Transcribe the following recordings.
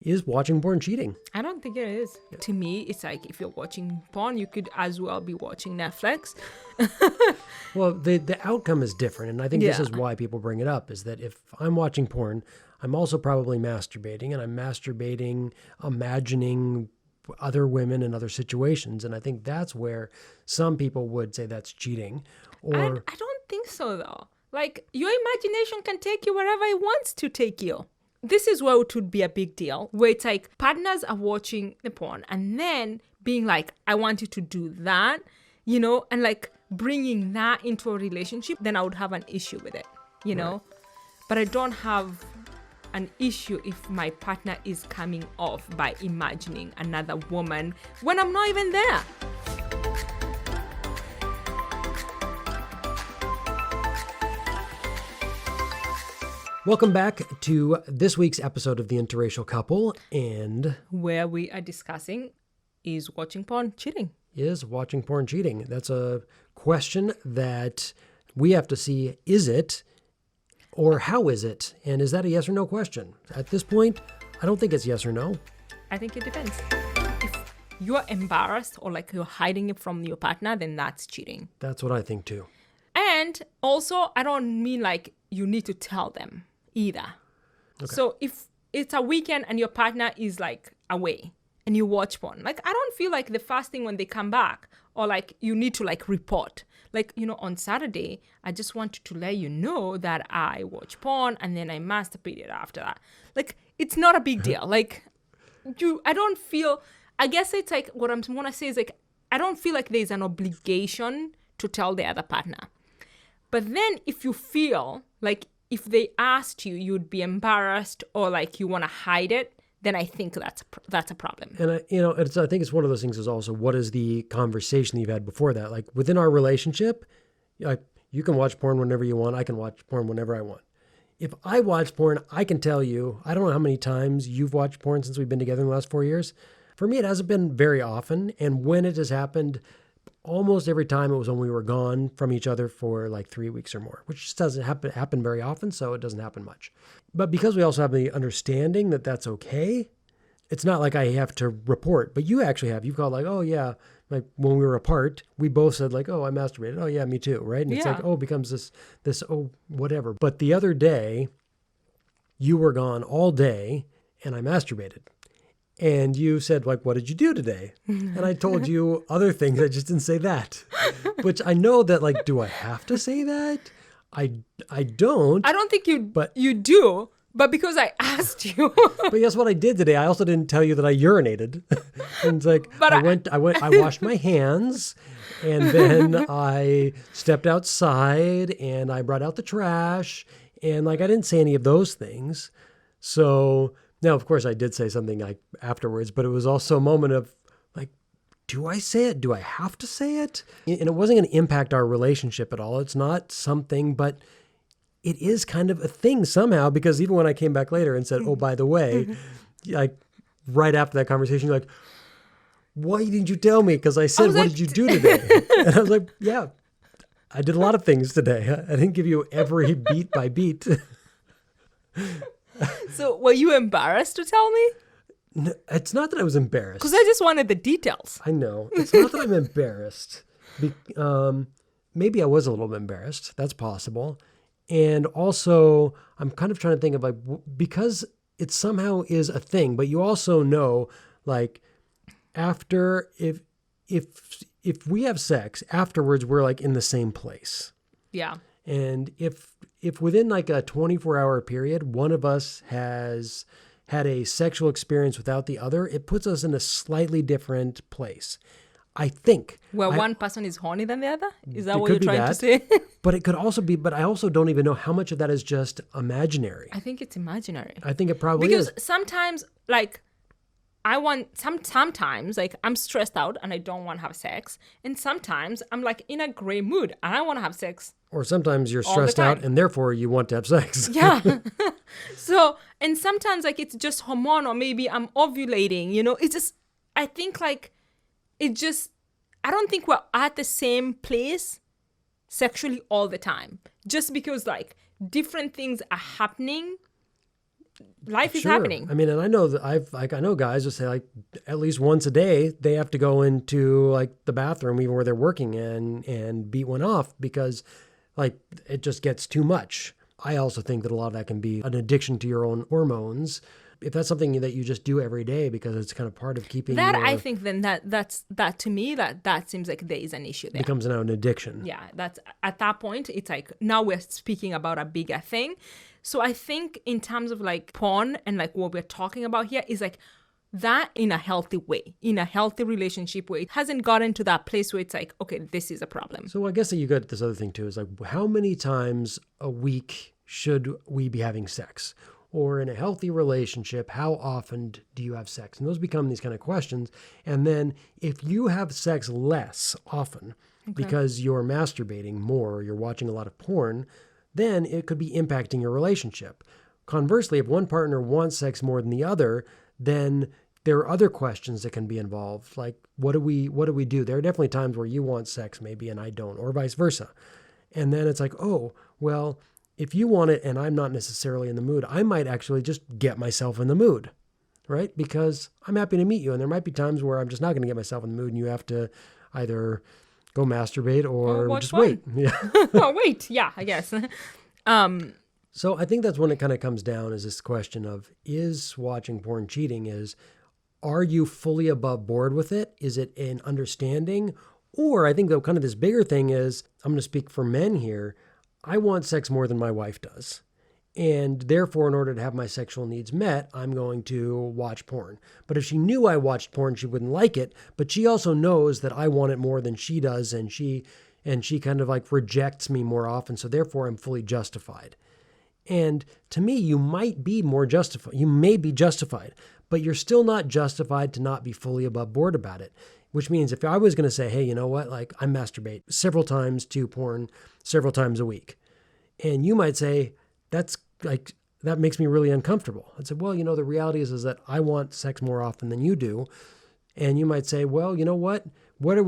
Is watching porn cheating? I don't think it is. Yeah. To me, it's like if you're watching porn, you could as well be watching Netflix. Well, the outcome is different. And I think this is why people bring it up, is that if I'm watching porn, I'm also probably masturbating, and I'm masturbating, imagining other women in other situations. And I think that's where some people would say that's cheating. Or I don't think so, though. Like, your imagination can take you wherever it wants to take you. This is where it would be a big deal, where it's like partners are watching the porn and then being like, I want you to do that, and like bringing that into a relationship, then I would have an issue with it, know? But I don't have an issue if my partner is coming off by imagining another woman when I'm not even there. Welcome back to this week's episode of the Interracial Couple, and where we are discussing, is watching porn cheating? Is watching porn cheating? That's a question that we have to see, is it, or how is it? And is that a yes or no question? At this point, I don't think it's yes or no. I think it depends. If you're embarrassed or like you're hiding it from your partner, then that's cheating. That's what I think too. And also, I don't mean like you need to tell them either. Okay. So if it's a weekend and your partner is like away and you watch porn, like I don't feel like the first thing when they come back or like you need to like report, like, on Saturday, I just wanted to let you know that I watch porn and then I masturbated after that. Like, it's not a big deal. Like, I guess it's like what I'm want to say is like, I don't feel like there's an obligation to tell the other partner. But then if you feel like if they asked you, you'd be embarrassed or like you want to hide it, then I think that's a problem. And I think it's one of those things is also, what is the conversation that you've had before that? Like within our relationship, like you can watch porn whenever you want. I can watch porn whenever I want. If I watch porn, I can tell you, I don't know how many times you've watched porn since we've been together in the last 4 years. For me, it hasn't been very often. And when it has happened, almost every time it was when we were gone from each other for like 3 weeks or more, which just doesn't happen very often, so it doesn't happen much. But because we also have the understanding that that's okay, it's not like I have to report. But you actually have. You've got like, oh yeah, like when we were apart, we both said like, oh, I masturbated. Oh yeah, me too, right? And it's like, oh, it becomes this oh, whatever. But the other day, you were gone all day, and I masturbated. And you said, like, what did you do today? And I told you other things. I just didn't say that. Which I know that, like, do I have to say that? I don't. I don't think you do, but because I asked you. But guess what I did today? I also didn't tell you that I urinated. And it's like, I washed my hands, and then I stepped outside, and I brought out the trash, and, like, I didn't say any of those things. So... Now, of course, I did say something like afterwards, but it was also a moment of like, do I say it? Do I have to say it? And it wasn't going to impact our relationship at all. It's not something, but it is kind of a thing somehow, because even when I came back later and said, oh, by the way, like right after that conversation, you're like, why didn't you tell me? Because I said, what did you do today? And I was like, yeah, I did a lot of things today. I didn't give you every beat by beat. So were you embarrassed to tell me? No, it's not that I was embarrassed. Because I just wanted the details. I know. It's not that I'm embarrassed. Maybe I was a little bit embarrassed. That's possible. And also, I'm kind of trying to think of like, because it somehow is a thing, but you also know, like, after, if we have sex, afterwards we're like in the same place. Yeah. And if within like a 24-hour period, one of us has had a sexual experience without the other, it puts us in a slightly different place, I think. Where one person is horny than the other? Is that what you're trying to say? But it could also be, but I also don't even know how much of that is just imaginary. I think it's imaginary. I think it probably is. Because sometimes, like, sometimes like I'm stressed out and I don't want to have sex, and sometimes I'm like in a gray mood and I want to have sex. Or sometimes you're stressed out and therefore you want to have sex. Yeah. So, and sometimes like it's just hormone, or maybe I'm ovulating, it's just, I think like I don't think we're at the same place sexually all the time, just because like different things are happening life is Sure. happening. I mean, and I know that I know guys who say like at least once a day they have to go into like the bathroom even where they're working and beat one off because like it just gets too much. I also think that a lot of that can be an addiction to your own hormones. If that's something that you just do every day because it's kind of part of keeping That your, I think then that to me that seems like there is an issue there. becomes now an addiction. Yeah, that's at that point it's like now we're speaking about a bigger thing. So I think in terms of like porn and like what we're talking about here is like that in a healthy way, in a healthy relationship where it hasn't gotten to that place where it's like, okay, this is a problem. So I guess that you got this other thing too is like how many times a week should we be having sex? Or in a healthy relationship, how often do you have sex? And those become these kind of questions. And then if you have sex less often because you're masturbating more, or you're watching a lot of porn, then it could be impacting your relationship. Conversely, if one partner wants sex more than the other, then there are other questions that can be involved. Like, what do we do? There are definitely times where you want sex maybe and I don't, or vice versa. And then it's like, oh, well, if you want it and I'm not necessarily in the mood, I might actually just get myself in the mood, right? Because I'm happy to meet you. And there might be times where I'm just not going to get myself in the mood and you have to either go masturbate or just wait. Yeah. Oh, wait. Yeah, I guess. So I think that's when it kind of comes down is this question of, is watching porn cheating? Are you fully above board with it? Is it an understanding? Or I think that kind of this bigger thing is, I'm going to speak for men here, I want sex more than my wife does. And therefore, in order to have my sexual needs met, I'm going to watch porn. But if she knew I watched porn, she wouldn't like it. But she also knows that I want it more than she does. And she kind of like rejects me more often. So therefore, I'm fully justified. And to me, you might be more justified. You may be justified, but you're still not justified to not be fully above board about it. Which means if I was going to say, hey, you know what? Like I masturbate several times to porn, several times a week. And you might say, that makes me really uncomfortable. I'd say, well, the reality is that I want sex more often than you do. And you might say, well, you know what? How do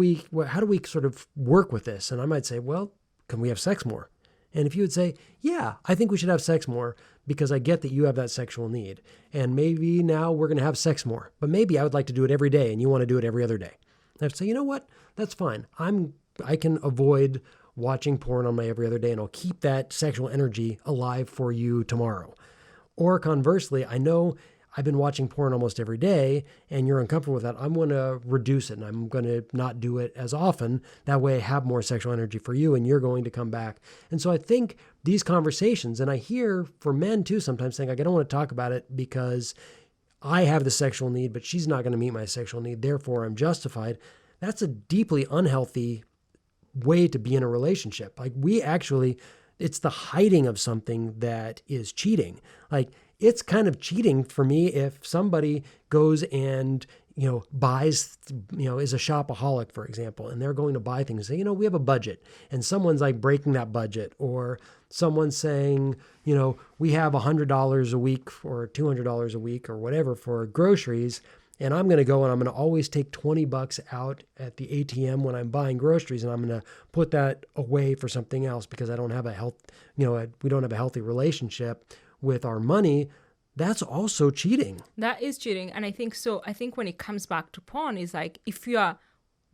we sort of work with this? And I might say, well, can we have sex more? And if you would say, yeah, I think we should have sex more because I get that you have that sexual need. And maybe now we're going to have sex more, but maybe I would like to do it every day and you want to do it every other day. I'd say, you know what? That's fine. I can avoid watching porn on my every other day and I'll keep that sexual energy alive for you tomorrow. Or conversely, I know I've been watching porn almost every day and you're uncomfortable with that. I'm going to reduce it and I'm going to not do it as often. That way I have more sexual energy for you and you're going to come back. And so I think these conversations, and I hear for men too sometimes saying, like, I don't want to talk about it because I have the sexual need, but she's not going to meet my sexual need. Therefore, I'm justified. That's a deeply unhealthy way to be in a relationship. Like it's the hiding of something that is cheating. Like it's kind of cheating for me if somebody goes and, buys, is a shopaholic, for example, and they're going to buy things. Say, we have a budget and someone's like breaking that budget, or someone's saying, we have $100 a week or $200 a week or whatever for groceries. And I'm going to go and I'm going to always take $20 out at the ATM when I'm buying groceries. And I'm going to put that away for something else because I don't have we don't have a healthy relationship with our money. That's also cheating. That is cheating. And I think so. I think when it comes back to porn is like, if you are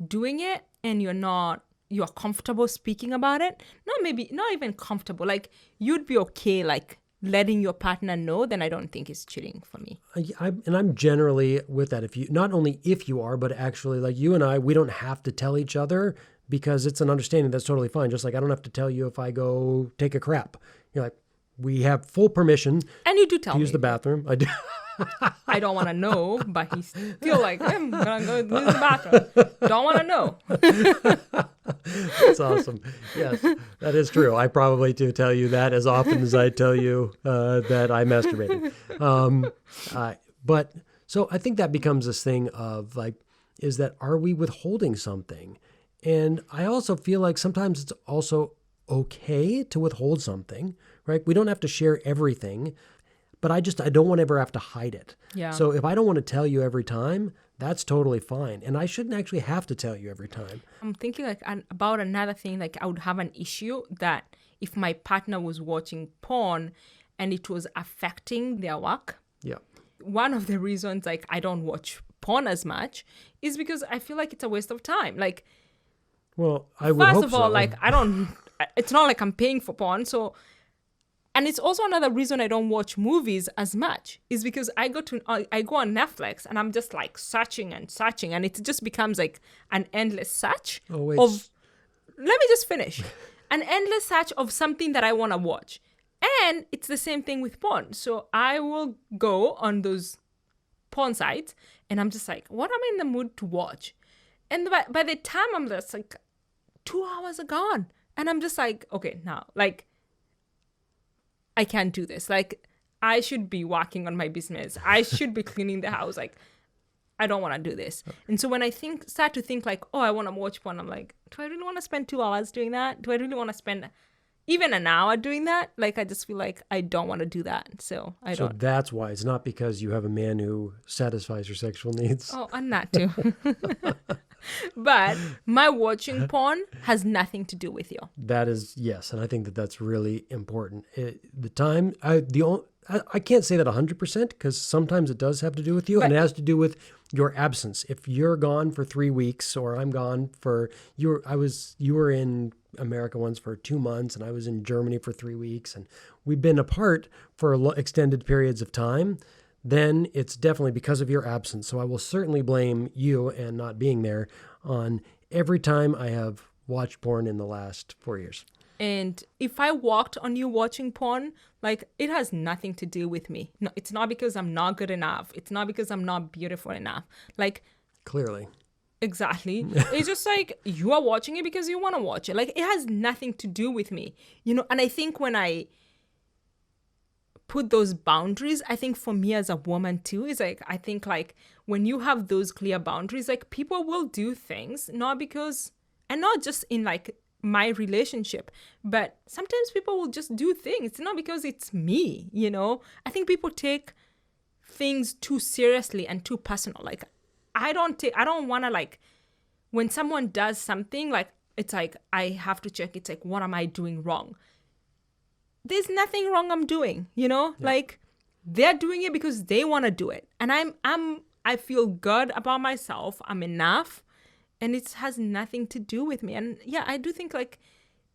doing it and you're comfortable speaking about it, not even comfortable, like you'd be okay, like letting your partner know, then I don't think it's cheating for me. I'm generally with that. Not only if you are, but actually like you and I, we don't have to tell each other because it's an understanding that's totally fine. Just like I don't have to tell you if I go take a crap. Like we have full permission. And you do tell me. To use the bathroom. I do. I don't want to know, but he's still like, I'm going to go use the bathroom. Don't want to know. That's awesome. Yes, that is true. I probably do tell you that as often as I tell you that I masturbated. But so I think that becomes this thing of like, is that are we withholding something? And I also feel like sometimes it's also okay to withhold something, right? We don't have to share everything. But I don't want to ever have to hide it. Yeah. So if I don't want to tell you every time, that's totally fine. And I shouldn't actually have to tell you every time. I'm thinking like about another thing, like I would have an issue that if my partner was watching porn and it was affecting their work. Yeah. One of the reasons like I don't watch porn as much is because I feel like it's a waste of time. Like, Well, I would first hope of all, so. like I don't, it's not like I'm paying for porn. So, and it's also another reason I don't watch movies as much is because I go on Netflix and I'm just like searching and it just becomes like an endless search Oh, wait. of, let me just finish, an endless search of something that I want to watch. And it's the same thing with porn. So I will go on those porn sites and I'm just like, what am I in the mood to watch? And by the time I'm just like, 2 hours are gone. And I'm just like, okay, now, like, I can't do this. Like, I should be working on my business. I should be cleaning the house. Like, I don't want to do this. And so when I start to think like, oh, I want to watch porn, I'm like, do I really want to spend 2 hours doing that? Do I really want to spend even an hour doing that? Like, I just feel like I don't want to do that. So I So don't. that's why. It's not because you have a man who satisfies your sexual needs. Oh, and that too. But my watching porn has nothing to do with you. That is, yes. And I think that that's really important. I can't say that 100% because sometimes it does have to do with you, and it has to do with your absence. If you're gone for 3 weeks, or I'm gone for you were in America once for 2 months, and I was in Germany for 3 weeks, and we've been apart for extended periods of time, then it's definitely because of your absence. So I will certainly blame you and not being there on every time I have watched porn in the last 4 years. And if I walked on you watching porn, like, it has nothing to do with me. No, it's not because I'm not good enough. It's not because I'm not beautiful enough. Like, Clearly. exactly. It's just like you are watching it because you want to watch it. Like, it has nothing to do with me, you know? And I think when I put those boundaries, I think for me as a woman too, is like, I think like when you have those clear boundaries, like people will do things, not because, and not just in like my relationship, but sometimes people will just do things. It's not because it's me, you know? I think people take things too seriously and too personal. Like, I don't want to, like, when someone does something, like, it's like, I have to check. It's like, what am I doing wrong? There's nothing wrong I'm doing, you know? Yeah. Like, they're doing it because they want to do it. And I feel good about myself. I'm enough. And it has nothing to do with me. And yeah, I do think, like,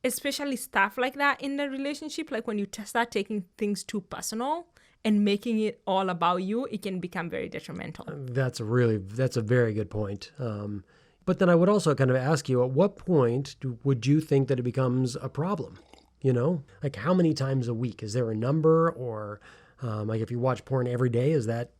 especially stuff like that in the relationship, like when you start taking things too personal and making it all about you, it can become very detrimental. That's a very good point. But then I would also kind of ask you, at what point would you think that it becomes a problem? You know, like how many times a week? Is there a number? Or like if you watch porn every day, is that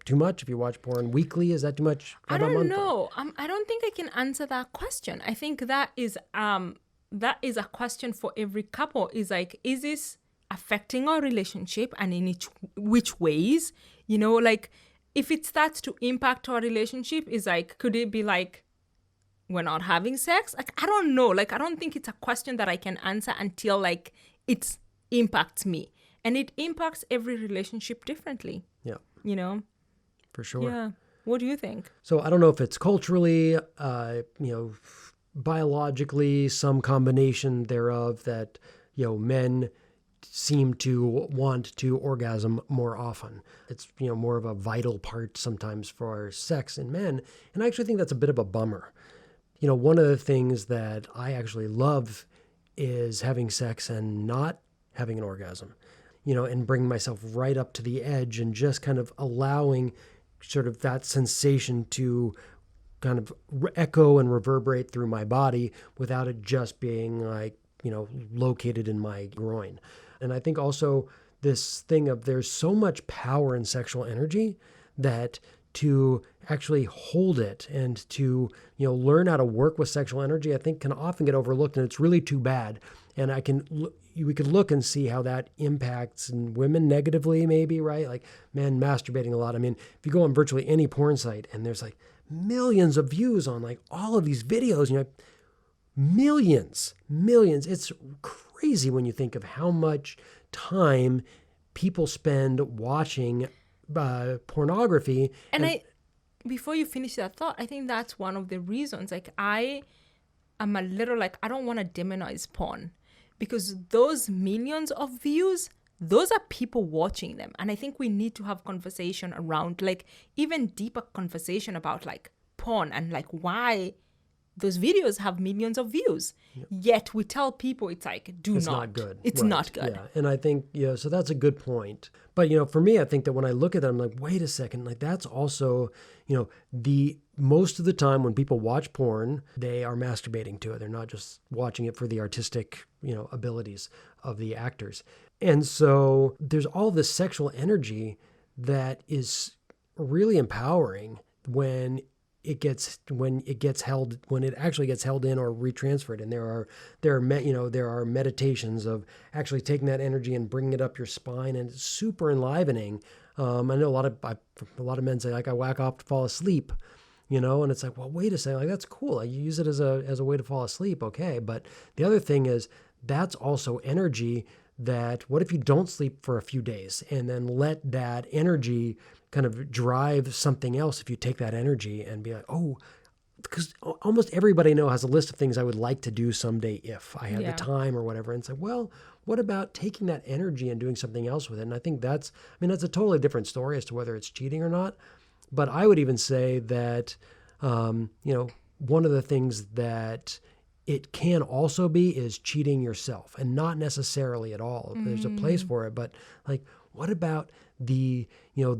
too much? If you watch porn weekly, is that too much? I don't know. I don't think I can answer that question. I think that is a question for every couple. Is like, is this affecting our relationship, and in which ways? You know, like if it starts to impact our relationship, is like, could it be like we're not having sex? Like, I don't know. Like, I don't think it's a question that I can answer until like it impacts me, and it impacts every relationship differently. Yeah. You know. For sure. Yeah. What do you think? So I don't know if it's culturally, biologically, some combination thereof that, men seem to want to orgasm more often. It's, more of a vital part sometimes for sex in men. And I actually think that's a bit of a bummer. One of the things that I actually love is having sex and not having an orgasm, and bringing myself right up to the edge and just kind of allowing sort of that sensation to kind of echo and reverberate through my body without it just being like, located in my groin. And I think also this thing of there's so much power in sexual energy that to actually hold it and to, learn how to work with sexual energy, I think can often get overlooked, and it's really too bad. And we could look and see how that impacts women negatively, maybe, right? Like men masturbating a lot. I mean, if you go on virtually any porn site and there's like millions of views on like all of these videos, millions. It's crazy when you think of how much time people spend watching pornography. And before you finish that thought, I think that's one of the reasons. Like, I am a little like, I don't want to demonize porn, because those millions of views those are people watching them. And I think we need to have conversation around, like, even deeper conversation about, like, porn and, like, why those videos have millions of views. Yet we tell people it's like, it's not good. It's Right. not good. Yeah. And I think, so that's a good point. But, for me, I think that when I look at that, I'm like, wait a second, like that's also, the most of the time when people watch porn, they are masturbating to it. They're not just watching it for the artistic, abilities of the actors. And so there's all this sexual energy that is really empowering when it actually gets held in or retransferred. And there are meditations of actually taking that energy and bringing it up your spine, and it's super enlivening. I know a lot of men say, like, I whack off to fall asleep, and it's like, well, wait a second, like that's cool. You use it as a way to fall asleep, okay? But the other thing is that's also energy. That what if you don't sleep for a few days and then let that energy kind of drive something else? If you take that energy and be like, oh, because almost everybody I know has a list of things I would like to do someday if I had the time or whatever. And say, well, what about taking that energy and doing something else with it? And I think that's a totally different story as to whether it's cheating or not. But I would even say that, one of the things that it can also be is cheating yourself, and not necessarily at all. There's a place for it, but like, what about the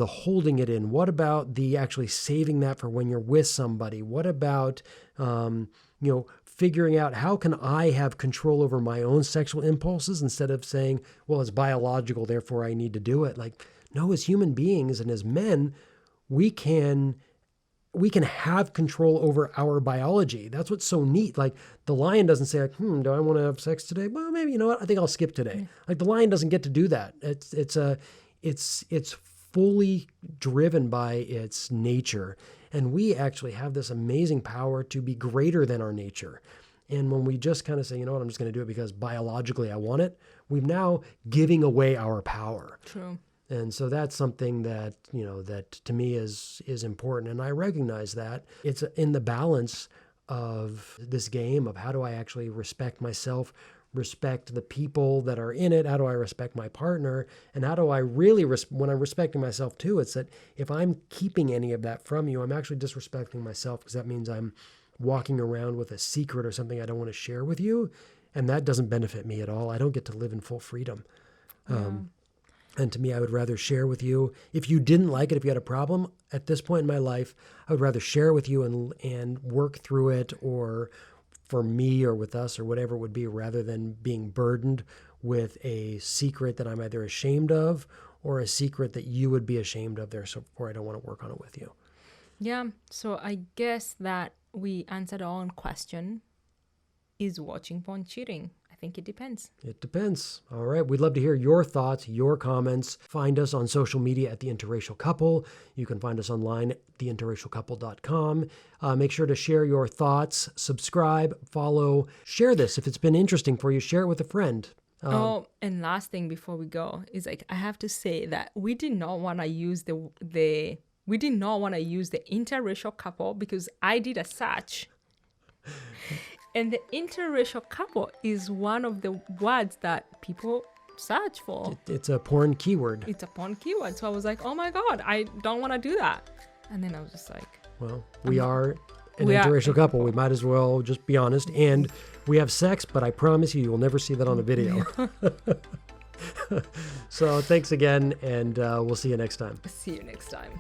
holding it in? What about the actually saving that for when you're with somebody? What about, figuring out how can I have control over my own sexual impulses instead of saying, well, it's biological, therefore I need to do it. Like, no, as human beings and as men, we can have control over our biology. That's what's so neat. Like, the lion doesn't say, like, do I want to have sex today? Well, maybe, you know what? I think I'll skip today. Like, the lion doesn't get to do that. It's fully driven by its nature. And we actually have this amazing power to be greater than our nature. And when we just kind of say, you know what, I'm just going to do it because biologically I want it, we're now giving away our power. True. And so that's something that, that to me is important. And I recognize that it's in the balance of this game of how do I actually respect myself, respect the people that are in it, how do I respect my partner, and how do I really, when I'm respecting myself too, it's that if I'm keeping any of that from you, I'm actually disrespecting myself, because that means I'm walking around with a secret or something I don't want to share with you. And that doesn't benefit me at all. I don't get to live in full freedom. And to me, I would rather share with you. If you didn't like it, if you had a problem at this point in my life, I would rather share with you and work through it, or for me or with us or whatever it would be, rather than being burdened with a secret that I'm either ashamed of or a secret that you would be ashamed of. Therefore, I don't want to work on it with you. Yeah. So I guess that we answered our own question. Is watching porn cheating? I think it depends. It depends. All right. We'd love to hear your thoughts, your comments. Find us on social media at The Interracial Couple. You can find us online at theinterracialcouple.com. Make sure to share your thoughts, subscribe, follow, share this. If it's been interesting for you, share it with a friend. And last thing before we go is, like, I have to say that we did not want to use the interracial couple, because I did a search. And the interracial couple is one of the words that people search for. It's a porn keyword. It's a porn keyword. So I was like, oh my God, I don't want to do that. And then I was just like, well, we are an interracial couple. We might as well just be honest. And we have sex, but I promise you will never see that on a video. So thanks again, and we'll see you next time. See you next time.